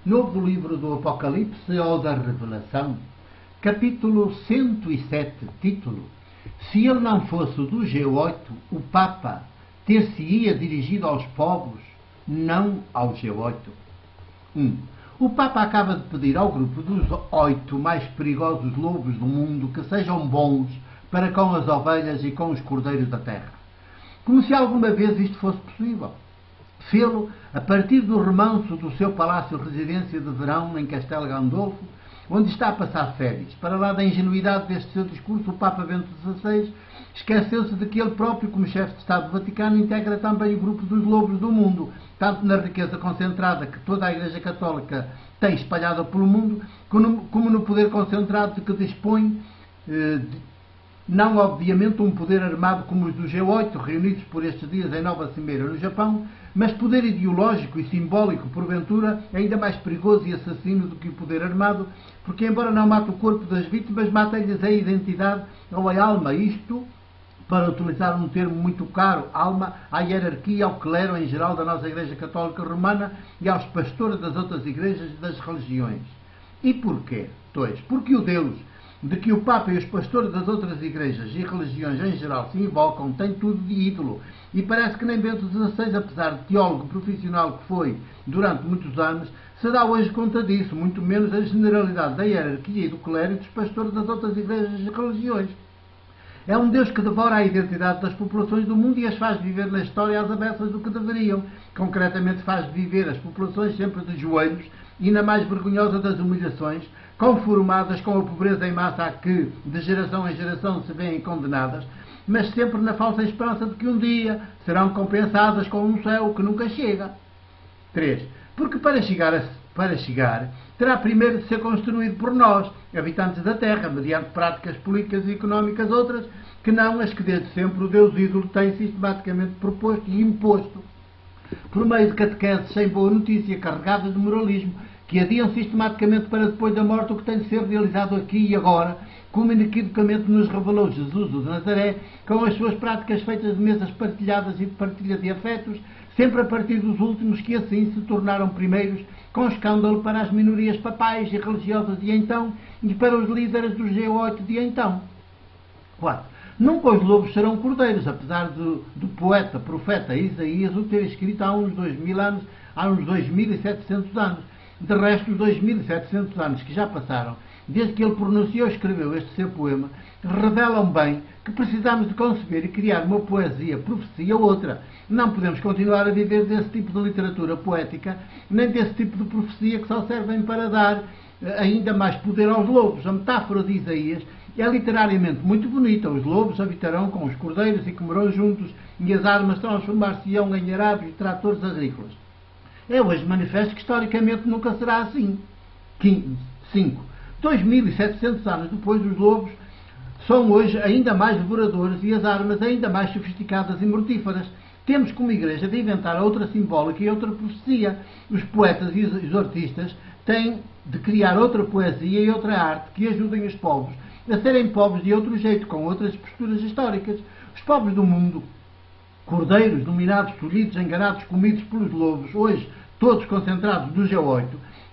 Novo livro do Apocalipse ou da Revelação, capítulo 107, título: Se ele não fosse do G8, o Papa ter-se-ia dirigido aos povos, não ao G8. 1. O Papa acaba de pedir ao grupo dos 8 mais perigosos lobos do mundo que sejam bons para com as ovelhas e com os cordeiros da terra. Como se alguma vez isto fosse possível. Fê-lo a partir do remanso do seu palácio residência de verão em Castelo Gandolfo, onde está a passar férias. Para lá da ingenuidade deste seu discurso, o Papa Bento XVI esqueceu-se de que ele próprio, como chefe de Estado do Vaticano, integra também o grupo dos lobos do mundo, tanto na riqueza concentrada que toda a Igreja Católica tem espalhada pelo mundo, como no poder concentrado de que dispõe, não obviamente um poder armado como os do G8, reunidos por estes dias em Nova Cimeira, no Japão, mas poder ideológico e simbólico, porventura, ainda mais perigoso e assassino do que o poder armado, porque embora não mate o corpo das vítimas, mata-lhes a identidade ou a alma, isto, para utilizar um termo muito caro, alma, à hierarquia, ao clero em geral da nossa Igreja Católica Romana e aos pastores das outras igrejas e das religiões. E porquê? 2. Porque o Deus de que o Papa e os pastores das outras igrejas e religiões em geral se invocam tem tudo de ídolo, e parece que nem Bento XVI, apesar de teólogo profissional que foi durante muitos anos, se dá hoje conta disso, muito menos a generalidade da hierarquia e do clero e dos pastores das outras igrejas e religiões. É um Deus que devora a identidade das populações do mundo e as faz viver na história às avessas do que deveriam. Concretamente faz viver as populações sempre de joelhos e na mais vergonhosa das humilhações, conformadas com a pobreza em massa a que, de geração em geração, se veem condenadas, mas sempre na falsa esperança de que um dia serão compensadas com um céu que nunca chega. 3. Porque para chegar, terá primeiro de ser construído por nós, habitantes da Terra, mediante práticas políticas e económicas outras, que não as que desde sempre o Deus ídolo tem sistematicamente proposto e imposto, por meio de catequeses sem boa notícia, carregadas de moralismo, que adiam sistematicamente para depois da morte o que tem de ser realizado aqui e agora, como inequivocamente nos revelou Jesus de Nazaré, com as suas práticas feitas de mesas partilhadas e de partilha de afetos, sempre a partir dos últimos que assim se tornaram primeiros, com escândalo para as minorias papais e religiosas de então e para os líderes do G8 de então. 4. Nunca os lobos serão cordeiros, apesar do poeta, profeta Isaías o ter escrito há uns 2000 anos, há uns 2700 anos. De resto, os 2700 anos que já passaram, desde que ele pronunciou e escreveu este seu poema, revelam bem que precisamos de conceber e criar uma poesia, profecia ou outra. Não podemos continuar a viver desse tipo de literatura poética, nem desse tipo de profecia que só servem para dar ainda mais poder aos lobos. A metáfora de Isaías é literariamente muito bonita. Os lobos habitarão com os cordeiros e comerão juntos, e as armas transformar-se-ão em arados e tratores agrícolas. É hoje manifesto que historicamente nunca será assim. 5. 2700 anos depois, os lobos são hoje ainda mais devoradores e as armas ainda mais sofisticadas e mortíferas. Temos como Igreja de inventar outra simbólica e outra profecia. Os poetas e os artistas têm de criar outra poesia e outra arte que ajudem os povos a serem povos de outro jeito, com outras posturas históricas. Os povos do mundo, cordeiros, dominados, tolhidos, enganados, comidos pelos lobos, hoje todos concentrados no G8,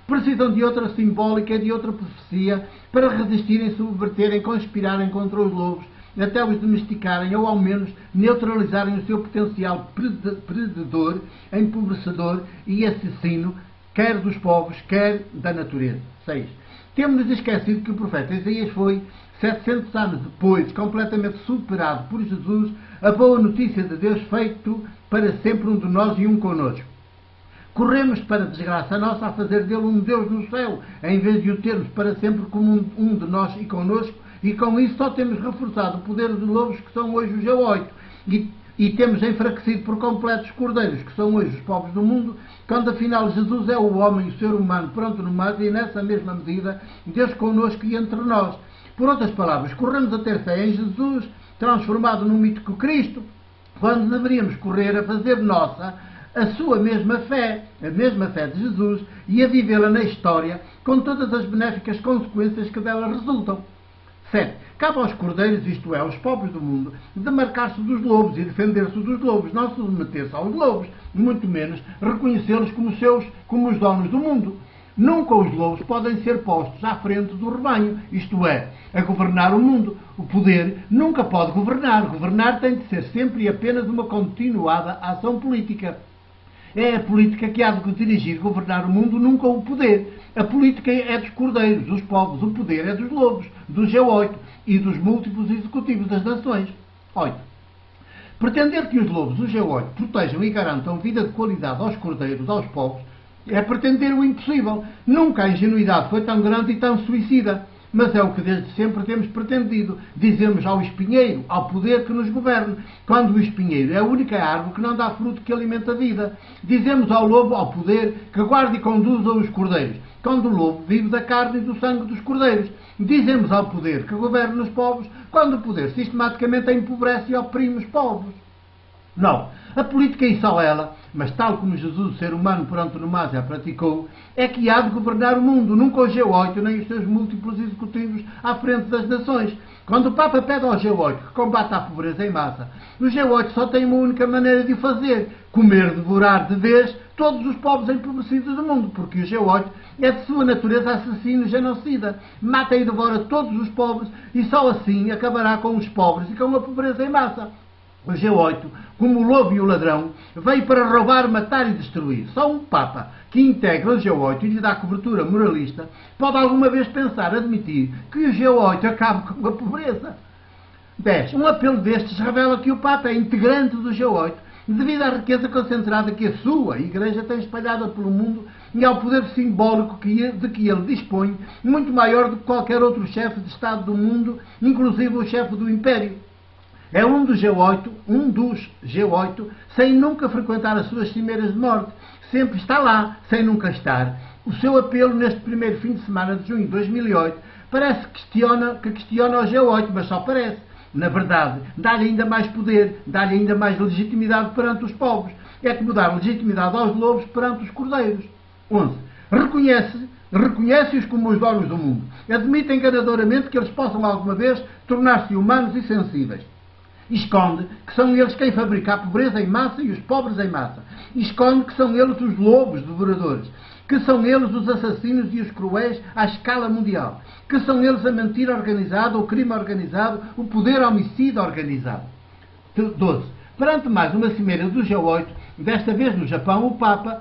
precisam de outra simbólica e de outra profecia para resistirem, subverterem, conspirarem contra os lobos, até os domesticarem ou ao menos neutralizarem o seu potencial predador, empobrecedor e assassino, quer dos povos, quer da natureza. 6. Temos-nos esquecido que o profeta Isaías foi, 700 anos depois, completamente superado por Jesus, a boa notícia de Deus feito para sempre um de nós e um connosco. Corremos para desgraça nossa a fazer dele um Deus no céu, em vez de o termos para sempre como um de nós e connosco, e com isso só temos reforçado o poder dos lobos que são hoje os G8, e temos enfraquecido por completo os cordeiros que são hoje os povos do mundo, quando afinal Jesus é o homem, o ser humano pronto no mar e nessa mesma medida Deus connosco e entre nós. Por outras palavras, corremos a ter fé em Jesus, transformado num mítico Cristo, quando deveríamos correr a fazer nossa a sua mesma fé, a mesma fé de Jesus, e a vivê-la na história, com todas as benéficas consequências que dela resultam. 7. Cabe aos cordeiros, isto é, aos povos do mundo, demarcar-se dos lobos e defender-se dos lobos, não submeter-se aos lobos, muito menos reconhecê-los como os donos do mundo. Nunca os lobos podem ser postos à frente do rebanho, isto é, a governar o mundo. O poder nunca pode governar. Governar tem de ser sempre e apenas uma continuada ação política. É a política que há de dirigir, governar o mundo, nunca o poder. A política é dos cordeiros, dos povos. O poder é dos lobos, do G8 e dos múltiplos executivos das nações. 8. Pretender que os lobos, o G8, protejam e garantam vida de qualidade aos cordeiros, aos povos, é pretender o impossível. Nunca a ingenuidade foi tão grande e tão suicida. Mas é o que desde sempre temos pretendido. Dizemos ao espinheiro, ao poder que nos governe, quando o espinheiro é a única árvore que não dá fruto que alimenta a vida. Dizemos ao lobo, ao poder, que guarde e conduza os cordeiros, quando o lobo vive da carne e do sangue dos cordeiros. Dizemos ao poder que governe os povos, quando o poder sistematicamente empobrece e oprime os povos. Não, a política e só ela, mas tal como Jesus, o ser humano por antonomasia, a praticou, é que há de governar o mundo, nunca o G8 nem os seus múltiplos executivos à frente das nações. Quando o Papa pede ao G8 que combata a pobreza em massa, o G8 só tem uma única maneira de o fazer: comer, devorar de vez todos os povos empobrecidos do mundo, porque o G8 é de sua natureza assassino e genocida. Mata e devora todos os povos e só assim acabará com os pobres e com a pobreza em massa. O G8, como o lobo e o ladrão, veio para roubar, matar e destruir. Só um Papa que integra o G8 e lhe dá cobertura moralista pode alguma vez pensar, admitir, que o G8 acabe com a pobreza. 10. Um apelo destes revela que o Papa é integrante do G8 devido à riqueza concentrada que a sua Igreja tem espalhada pelo mundo e ao poder simbólico de que ele dispõe, muito maior do que qualquer outro chefe de Estado do mundo, inclusive o chefe do Império. É um dos G8, sem nunca frequentar as suas cimeiras de morte. Sempre está lá, sem nunca estar. O seu apelo neste primeiro fim de semana de junho de 2008 parece que questiona o G8, mas só parece. Na verdade, dá-lhe ainda mais poder, dá-lhe ainda mais legitimidade perante os povos. É como dar legitimidade aos lobos perante os cordeiros. 11. Reconhece-os como os donos do mundo. Admite enganadoramente que eles possam alguma vez tornar-se humanos e sensíveis. Esconde que são eles quem fabrica a pobreza em massa e os pobres em massa. Esconde que são eles os lobos devoradores. Que são eles os assassinos e os cruéis à escala mundial. Que são eles a mentira organizada, o crime organizado, o poder homicida organizado. 12. Perante mais uma cimeira do G8, desta vez no Japão, o Papa,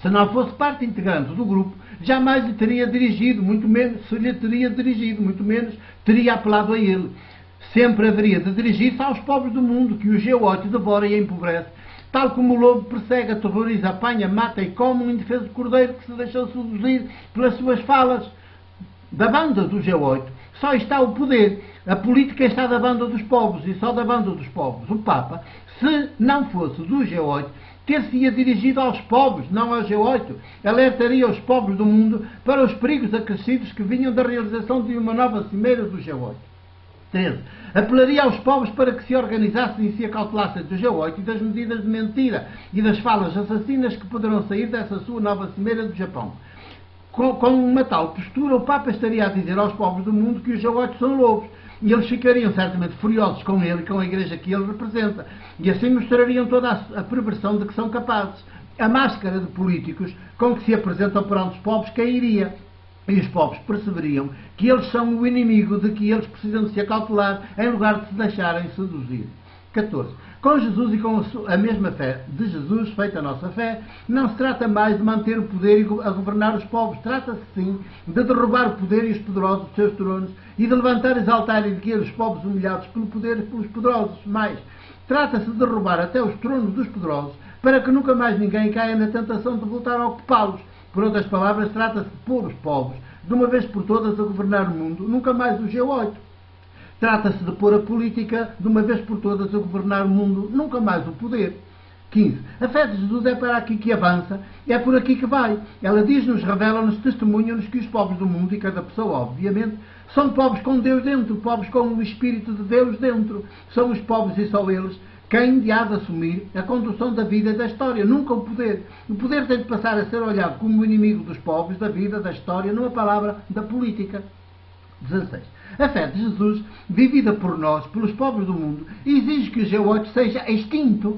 se não fosse parte integrante do grupo, jamais lhe teria dirigido, muito menos teria apelado a ele. Sempre haveria de dirigir-se aos pobres do mundo, que o G8 devora e empobrece, tal como o lobo persegue, aterroriza, apanha, mata e come um indefeso cordeiro que se deixou seduzir pelas suas falas. Da banda do G8 só está o poder. A política está da banda dos povos e só da banda dos povos. O Papa, se não fosse do G8, ter-se-ia dirigido aos povos, não ao G8. Alertaria os povos do mundo para os perigos acrescidos que vinham da realização de uma nova cimeira do G8. 13. Apelaria aos povos para que se organizassem e se acautelassem do G8 e das medidas de mentira e das falas assassinas que poderão sair dessa sua nova cimeira do Japão. Com uma tal postura, o Papa estaria a dizer aos povos do mundo que os G8 são lobos, e eles ficariam certamente furiosos com ele e com a Igreja que ele representa, e assim mostrariam toda a perversão de que são capazes. A máscara de políticos com que se apresentam perante os povos cairia, e os povos perceberiam que eles são o inimigo de que eles precisam de se acautelar em lugar de se deixarem seduzir. 14. Com Jesus e com a mesma fé de Jesus, feita a nossa fé, não se trata mais de manter o poder a governar os povos. Trata-se, sim, de derrubar o poder e os poderosos dos seus tronos e de levantar, exaltar e erguer os povos humilhados pelo poder e pelos poderosos. Mais, trata-se de derrubar até os tronos dos poderosos para que nunca mais ninguém caia na tentação de voltar a ocupá-los. Por outras palavras, trata-se de pôr os povos, de uma vez por todas, a governar o mundo, nunca mais o G8. Trata-se de pôr a política, de uma vez por todas, a governar o mundo, nunca mais o poder. 15. A fé de Jesus é para aqui que avança, é por aqui que vai. Ela diz-nos, revela-nos, testemunha-nos que os povos do mundo, e cada pessoa, obviamente, são povos com Deus dentro, povos com o Espírito de Deus dentro. São os povos e só eles quem há de assumir a condução da vida e da história, nunca o poder. O poder tem de passar a ser olhado como o inimigo dos povos, da vida, da história, numa palavra, da política. 16. A fé de Jesus, vivida por nós, pelos povos do mundo, exige que o G8 seja extinto.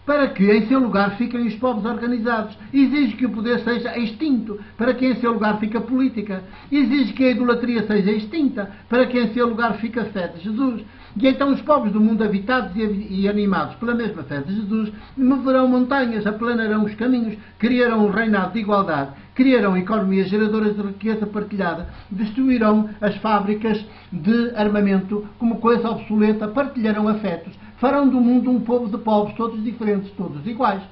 para que em seu lugar fiquem os povos organizados. Exige que o poder seja extinto, para que em seu lugar fique a política. Exige que a idolatria seja extinta, para que em seu lugar fique a fé de Jesus. E então os povos do mundo, habitados e animados pela mesma fé de Jesus, moverão montanhas, aplanarão os caminhos, criarão um reinado de igualdade, criarão economias geradoras de riqueza partilhada, destruirão as fábricas de armamento como coisa obsoleta, partilharão afetos, farão do mundo um povo de povos, todos diferentes, todos iguais.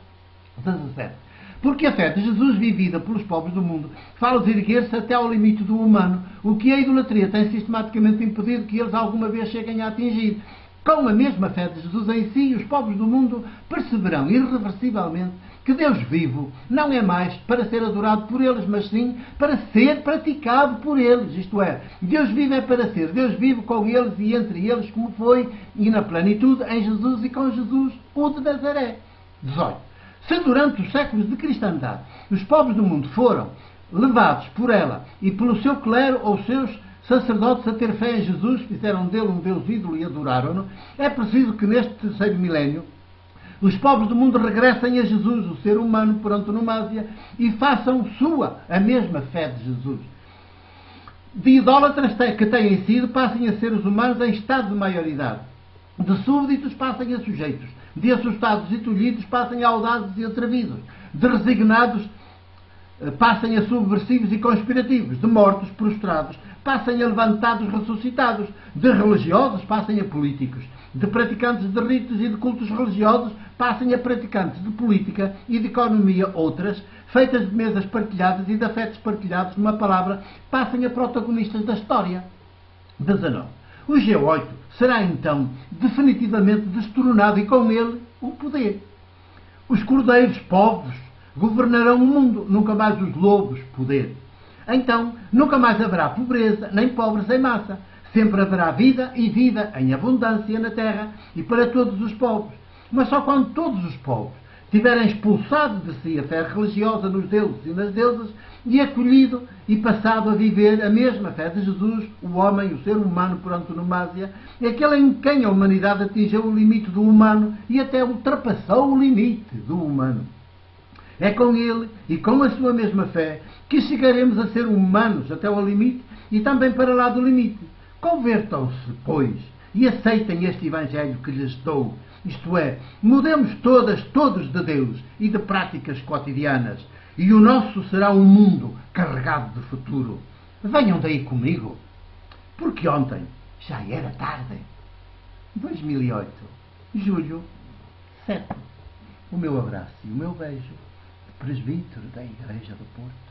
17. Porque a fé de Jesus, vivida pelos povos do mundo, faz erguer-se até ao limite do humano, o que a idolatria tem sistematicamente impedido que eles alguma vez cheguem a atingir. Com a mesma fé de Jesus em si, os povos do mundo perceberão irreversivelmente que Deus vivo não é mais para ser adorado por eles, mas sim para ser praticado por eles. Isto é, Deus vivo é para ser Deus vivo com eles e entre eles, como foi, e na plenitude, em Jesus e com Jesus, o de Nazaré. 18. Se durante os séculos de cristandade os povos do mundo foram levados por ela e pelo seu clero ou seus sacerdotes a ter fé em Jesus, fizeram dele um Deus ídolo e adoraram-no, é preciso que neste terceiro milénio os povos do mundo regressem a Jesus, o ser humano por antonomasia, e façam sua a mesma fé de Jesus. De idólatras que têm sido, passem a ser os humanos em estado de maioridade. De súbditos passem a sujeitos. De assustados e tolhidos passem a audazes e atrevidos. De resignados passem a subversivos e conspirativos. De mortos prostrados passem a levantados ressuscitados. De religiosos passem a políticos. De praticantes de ritos e de cultos religiosos passem a praticantes de política e de economia outras, feitas de mesas partilhadas e de afetos partilhados, numa palavra, passem a protagonistas da história. 19. O G8 será então definitivamente destronado e com ele o poder. Os cordeiros povos governarão o mundo, nunca mais os lobos poder. Então nunca mais haverá pobreza, nem pobres em massa. Sempre haverá vida e vida em abundância na terra e para todos os povos. Mas só quando todos os povos tiverem expulsado de si a fé religiosa nos deuses e nas deusas e acolhido e passado a viver a mesma fé de Jesus, o homem, o ser humano por antonomasia, aquele em quem a humanidade atingiu o limite do humano e até ultrapassou o limite do humano. É com ele e com a sua mesma fé que chegaremos a ser humanos até ao limite e também para lá do limite. Convertam-se, pois, e aceitem este Evangelho que lhes dou. Isto é, mudemos todos de Deus e de práticas cotidianas, e o nosso será um mundo carregado de futuro. Venham daí comigo, porque ontem já era tarde. 2008, julho 7. O meu abraço e o meu beijo, presbítero da Igreja do Porto.